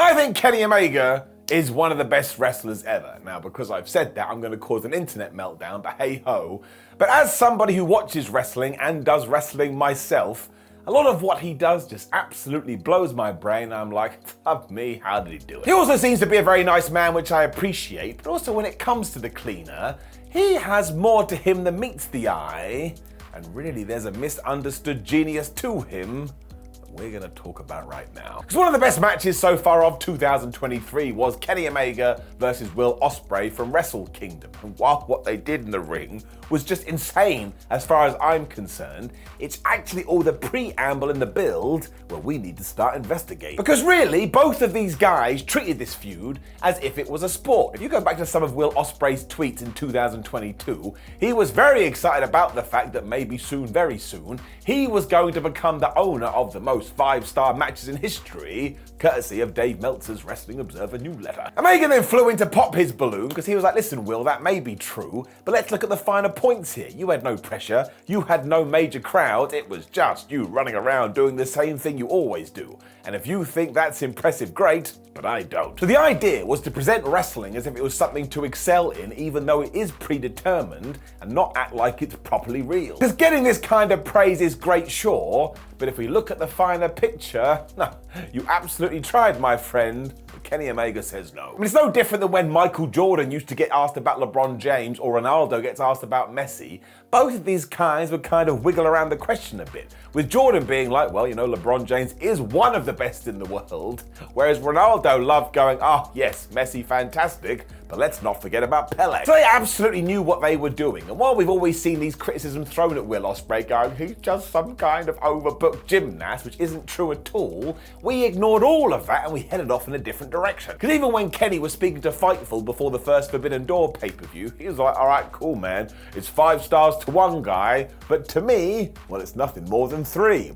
I think Kenny Omega is one of the best wrestlers ever. Now, because I've said that, I'm going to cause an internet meltdown, but hey ho. But as somebody who watches wrestling and does wrestling myself, a lot of what he does just absolutely blows my brain. I'm like, fuck me, how did he do it? He also seems to be a very nice man, which I appreciate, but also when it comes to the cleaner, he has more to him than meets the eye, and really there's a misunderstood genius to him we're going to talk about right now. Because one of the best matches so far of 2023 was Kenny Omega versus Will Ospreay from Wrestle Kingdom. And while what they did in the ring was just insane as far as I'm concerned, it's actually all the preamble and the build where we need to start investigating. Because really, both of these guys treated this feud as if it was a sport. If you go back to some of Will Ospreay's tweets in 2022, he was very excited about the fact that maybe soon, very soon, he was going to become the owner of the most 5-star matches in history, courtesy of Dave Meltzer's Wrestling Observer newsletter. Omega then flew in to pop his balloon because he was like, listen, Will, that may be true, but let's look at the finer points here. You had no pressure, you had no major crowd, it was just you running around doing the same thing you always do. And if you think that's impressive, great, but I don't. So the idea was to present wrestling as if it was something to excel in, even though it is predetermined, and not act like it's properly real. Because getting this kind of praise is great, sure, but if we look at the finer picture, no, you absolutely tried, my friend. But Kenny Omega says no. I mean, it's no different than when Michael Jordan used to get asked about LeBron James or Ronaldo gets asked about Messi. Both of these guys would kind of wiggle around the question a bit, with Jordan being like, well, you know, LeBron James is one of the best in the world, whereas Ronaldo loved going, oh yes, Messi fantastic, but let's not forget about Pele. So they absolutely knew what they were doing, and while we've always seen these criticisms thrown at Will Ospreay going, he's just some kind of overbooked gymnast, which isn't true at all, we ignored all of that and we headed off in a different direction. Because even when Kenny was speaking to Fightful before the first Forbidden Door pay-per-view, he was like, all right, cool, man, it's 5 stars to one guy, but to me, well, it's nothing more than 3.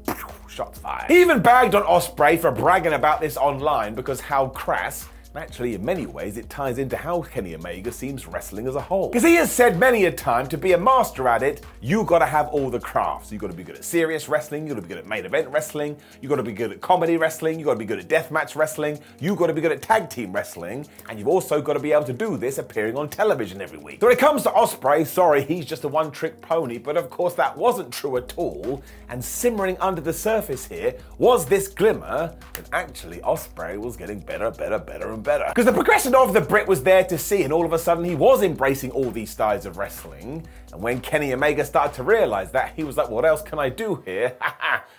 Shots fired. He even bagged on Ospreay for bragging about this online because how crass. Actually, in many ways, it ties into how Kenny Omega seems wrestling as a whole. Because he has said many a time, to be a master at it, you gotta have all the crafts. You gotta be good at serious wrestling, you gotta be good at main event wrestling, you gotta be good at comedy wrestling, you gotta be good at deathmatch wrestling, you gotta be good at tag team wrestling, and you've also gotta be able to do this appearing on television every week. So when it comes to Ospreay, sorry, he's just a one-trick pony, but of course that wasn't true at all, and simmering under the surface here was this glimmer that actually Ospreay was getting better and better. Because the progression of the Brit was there to see, and all of a sudden he was embracing all these styles of wrestling. And when Kenny Omega started to realize that, he was like, what else can I do here?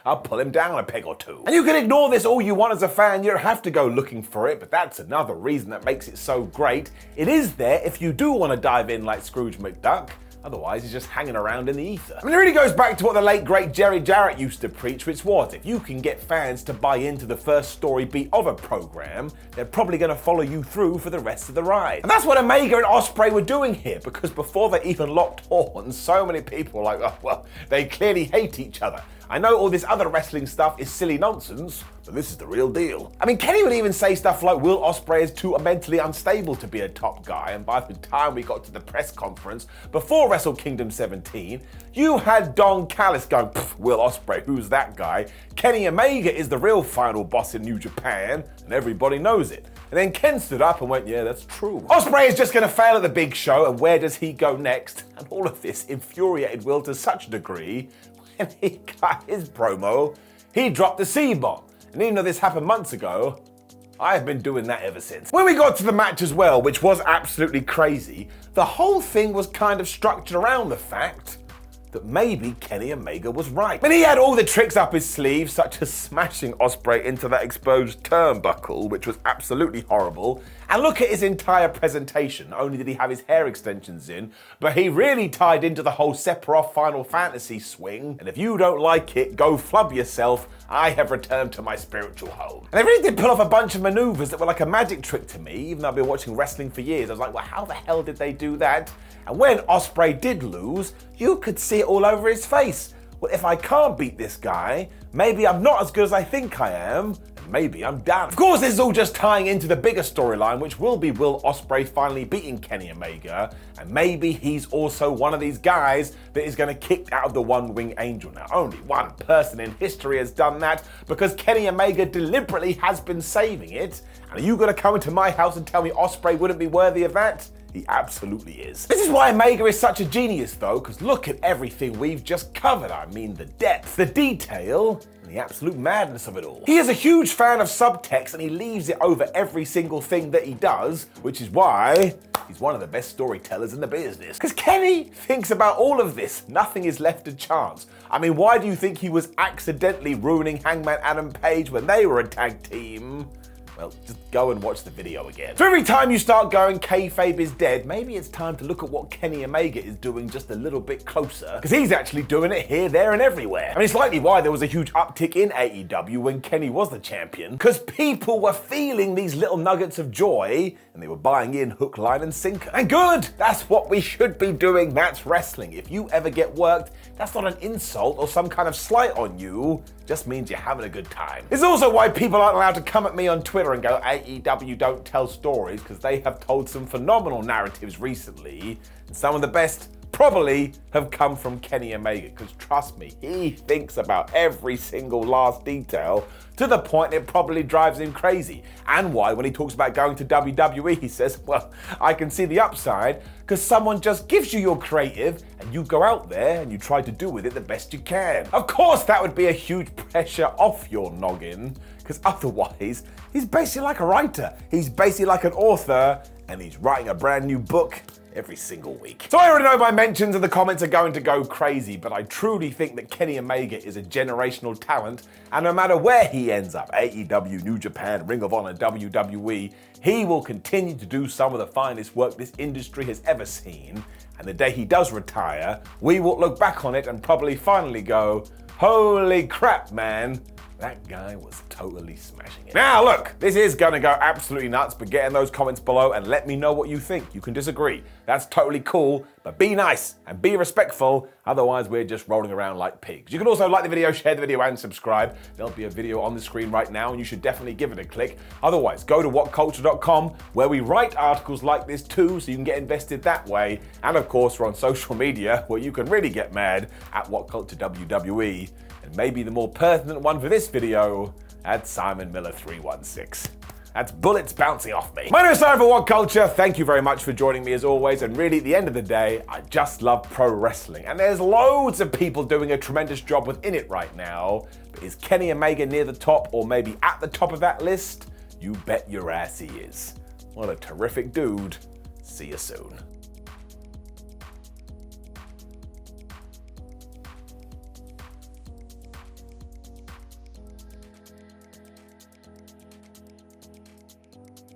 I'll pull him down a peg or two. And you can ignore this all you want as a fan, you don't have to go looking for it, but that's another reason that makes it so great. It is there if you do want to dive in like Scrooge McDuck. Otherwise, he's just hanging around in the ether. I mean, it really goes back to what the late, great Jerry Jarrett used to preach, which was, if you can get fans to buy into the first story beat of a program, they're probably going to follow you through for the rest of the ride. And that's what Omega and Ospreay were doing here, because before they even locked horns, so many people were like, oh, well, they clearly hate each other. I know all this other wrestling stuff is silly nonsense, but this is the real deal. I mean, Kenny would even say stuff like Will Ospreay is too mentally unstable to be a top guy, and by the time we got to the press conference before Wrestle Kingdom 17, you had Don Callis going, Will Ospreay, who's that guy? Kenny Omega is the real final boss in New Japan, and everybody knows it. And then Ken stood up and went, yeah, that's true. Ospreay is just going to fail at the big show, and where does he go next? And all of this infuriated Will to such a degree, when he got his promo, he dropped the C-bomb. And even though this happened months ago, I've been doing that ever since. When we got to the match as well, which was absolutely crazy, the whole thing was kind of structured around the fact that maybe Kenny Omega was right. I mean, he had all the tricks up his sleeve, such as smashing Ospreay into that exposed turnbuckle, which was absolutely horrible. And look at his entire presentation. Not only did he have his hair extensions in, but he really tied into the whole Sephiroth Final Fantasy swing. And if you don't like it, go flub yourself. I have returned to my spiritual home. And they really did pull off a bunch of maneuvers that were like a magic trick to me, even though I've been watching wrestling for years. I was like, well, how the hell did they do that? And when Ospreay did lose, you could see it all over his face. Well, if I can't beat this guy, maybe I'm not as good as I think I am, and maybe I'm done. Of course, this is all just tying into the bigger storyline, which will be Will Ospreay finally beating Kenny Omega, and maybe he's also one of these guys that is going to kick out of the One-Wing Angel. Now, only one person in history has done that, because Kenny Omega deliberately has been saving it, And are you gonna come into my house and tell me Ospreay wouldn't be worthy of that? He absolutely is. This is why Omega is such a genius though, because look at everything we've just covered. I mean, the depth, the detail, and the absolute madness of it all. He is a huge fan of subtext and he leaves it over every single thing that he does, which is why he's one of the best storytellers in the business. Because Kenny thinks about all of this. Nothing is left to chance. I mean, why do you think he was accidentally ruining Hangman Adam Page when they were a tag team? Well, just go and watch the video again. So every time you start going kayfabe is dead, maybe it's time to look at what Kenny Omega is doing just a little bit closer, because he's actually doing it here, there, and everywhere. I mean, it's likely why there was a huge uptick in AEW when Kenny was the champion, because people were feeling these little nuggets of joy, and they were buying in hook, line, and sinker. And good! That's what we should be doing. That's wrestling. If you ever get worked, that's not an insult or some kind of slight on you. Just means you're having a good time. It's also why people aren't allowed to come at me on Twitter and go, AEW don't tell stories, because they have told some phenomenal narratives recently, and some of the best probably have come from Kenny Omega, because trust me, he thinks about every single last detail to the point it probably drives him crazy. And why, when he talks about going to WWE, he says, well, I can see the upside, because someone just gives you your creative and you go out there and you try to do with it the best you can. Of course, that would be a huge pressure off your noggin, because otherwise, he's basically like a writer. He's basically like an author, and he's writing a brand new book every single week. So I already know my mentions and the comments are going to go crazy, but I truly think that Kenny Omega is a generational talent, and no matter where he ends up, AEW, New Japan, Ring of Honor, WWE, he will continue to do some of the finest work this industry has ever seen, and the day he does retire, we will look back on it and probably finally go, holy crap, man, that guy was totally smashing it. Now look, this is gonna go absolutely nuts, but get in those comments below and let me know what you think. You can disagree, that's totally cool, but be nice and be respectful, otherwise we're just rolling around like pigs. You can also like the video, share the video, and subscribe. There'll be a video on the screen right now and you should definitely give it a click. Otherwise, go to whatculture.com where we write articles like this too, so you can get invested that way. And of course, we're on social media where you can really get mad at WhatCultureWWE. And maybe the more pertinent one for this video, at Simon Miller 316. That's bullets bouncing off me. My name is Simon for What Culture. Thank you very much for joining me as always. And really, at the end of the day, I just love pro wrestling. And there's loads of people doing a tremendous job within it right now. But is Kenny Omega near the top, or maybe at the top of that list? You bet your ass he is. What a terrific dude. See you soon.